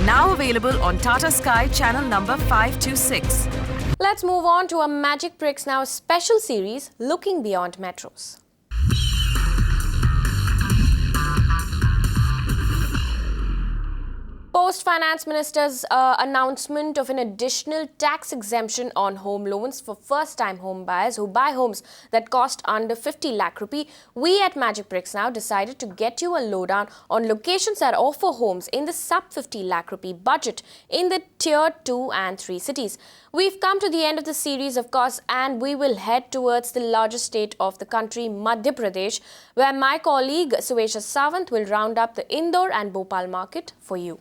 Now available on Tata Sky channel number 526. Let's move on to a Magic Bricks Now special series, Looking Beyond Metros. Post-Finance Minister's announcement of an additional tax exemption on home loans for first-time home buyers who buy homes that cost under 50 lakh rupee, we at Magic Bricks Now decided to get you a lowdown on locations that offer homes in the sub-50 lakh rupee budget in the Tier 2 and 3 cities. We've come to the end of the series, of course, and we will head towards the largest state of the country, Madhya Pradesh, where my colleague Suesha Sawant will round up the Indore and Bhopal market for you.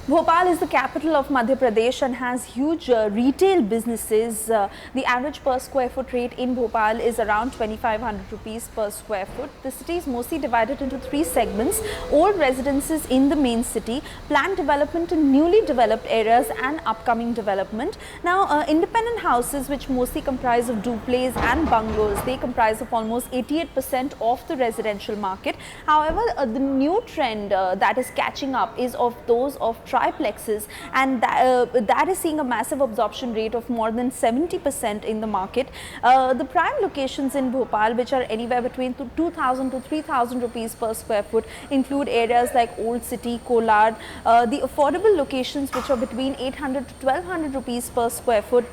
Bhopal is the capital of Madhya Pradesh and has huge retail businesses. The average per square foot rate in Bhopal is around 2,500 rupees per square foot. The city is mostly divided into three segments: old residences in the main city, planned development in newly developed areas, and upcoming development. Now, independent houses, which mostly comprise of duplex and bungalows, they comprise of almost 88% of the residential market. However, the new trend that is catching up is of those of triplexes, and that is seeing a massive absorption rate of more than 70% in the market. The prime locations in Bhopal, which are anywhere between 2,000 to 3,000 rupees per square foot, include areas like Old City, Kolar. The affordable locations, which are between 800 to 1,200 rupees per square foot,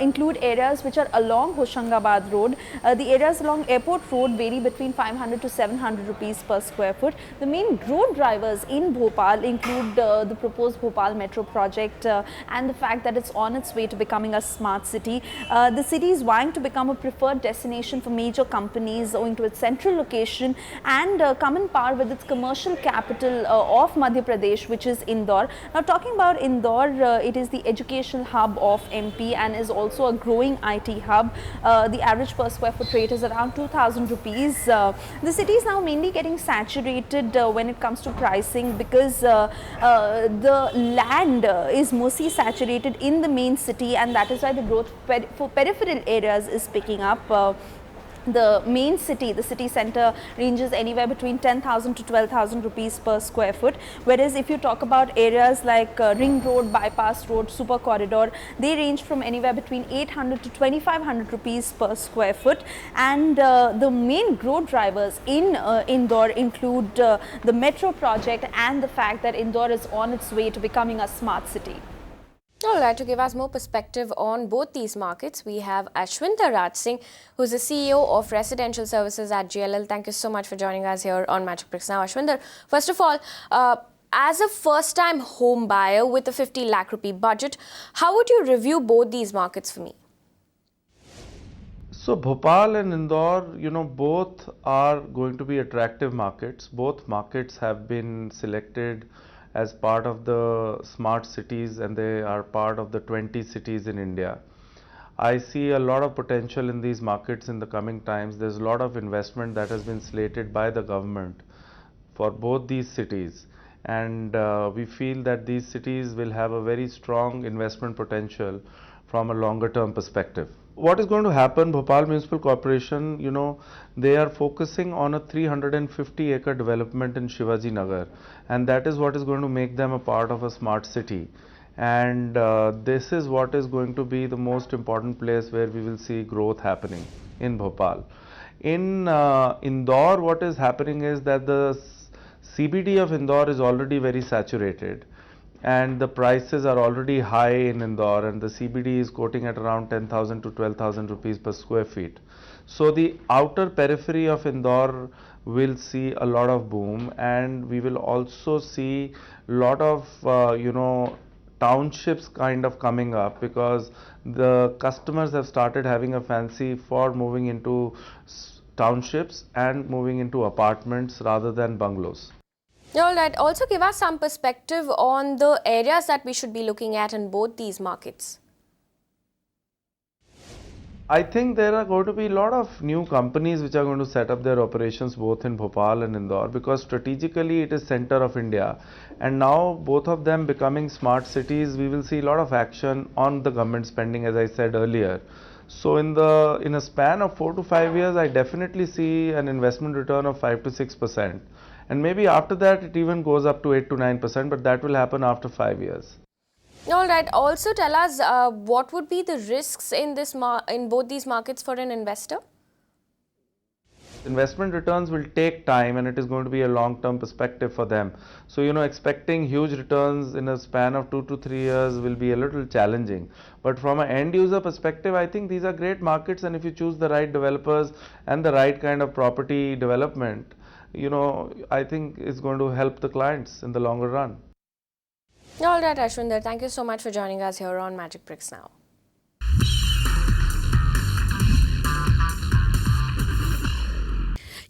include areas which are along Hoshangabad Road. The areas along Airport Road vary between 500 to 700 rupees per square foot. The main growth drivers in Bhopal include the proposed Bhopal Metro project and the fact that it's on its way to becoming a smart city. The city is vying to become a preferred destination for major companies owing to its central location and come in par with its commercial capital of Madhya Pradesh, which is Indore. Now, talking about Indore, it is the educational hub of MP and is also a growing IT hub. The average per square foot rate is around 2,000 rupees. The city is now mainly getting saturated when it comes to pricing because the land is mostly saturated in the main city, and that is why the growth for peripheral areas is picking up. The main city, the city center, ranges anywhere between 10,000 to 12,000 rupees per square foot. Whereas if you talk about areas like Ring Road, Bypass Road, Super Corridor, they range from anywhere between 800 to 2,500 rupees per square foot. And the main growth drivers in Indore include the metro project and the fact that Indore is on its way to becoming a smart city. All right, to give us more perspective on both these markets, we have Ashwinta Raj Singh, who's the CEO of Residential Services at GLL. Thank you so much for joining us here on Magic Bricks Now. Ashwinta, first of all, as a first-time home buyer with a 50 lakh rupee budget, how would you review both these markets for me? So Bhopal and Indore, both are going to be attractive markets. Both markets have been selected as part of the smart cities, and they are part of the 20 cities in India. I see a lot of potential in these markets in the coming times. There's a lot of investment that has been slated by the government for both these cities, and we feel that these cities will have a very strong investment potential from a longer term perspective. What is going to happen? Bhopal Municipal Corporation, they are focusing on a 350-acre development in Shivaji Nagar, and that is what is going to make them a part of a smart city. And this is what is going to be the most important place where we will see growth happening in Bhopal. In Indore, what is happening is that the CBD of Indore is already very saturated, and the prices are already high in Indore, and the CBD is quoting at around 10,000 to 12,000 rupees per square feet. So the outer periphery of Indore will see a lot of boom, and we will also see a lot of townships kind of coming up, because the customers have started having a fancy for moving into townships and moving into apartments rather than bungalows. All right. Also give us some perspective on the areas that we should be looking at in both these markets. I think there are going to be a lot of new companies which are going to set up their operations both in Bhopal and Indore, because strategically it is center of India, and now both of them becoming smart cities, we will see a lot of action on the government spending, as I said earlier. So in a span of 4 to 5 years, I definitely see an investment return of 5 to 6%. and maybe after that it even goes up to 8 to 9%, but that will happen after 5 years. All right. Also tell us what would be the risks in in both these markets for an investor? Investment returns will take time, and it is going to be a long-term perspective for them. So, expecting huge returns in a span of 2 to 3 years will be a little challenging. But from an end user perspective, I think these are great markets, and if you choose the right developers and the right kind of property development, I think it's going to help the clients in the longer run. All right, Ashwinder, thank you so much for joining us here on Magic Bricks Now.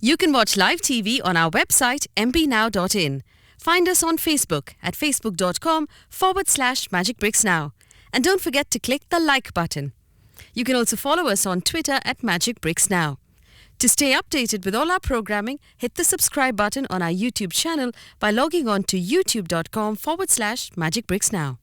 You can watch live TV on our website mbnow.in. Find us on Facebook at facebook.com/magicbricksnow. And don't forget to click the like button. You can also follow us on Twitter at Magic Bricks Now. To stay updated with all our programming, hit the subscribe button on our YouTube channel by logging on to youtube.com/magicbricksnow.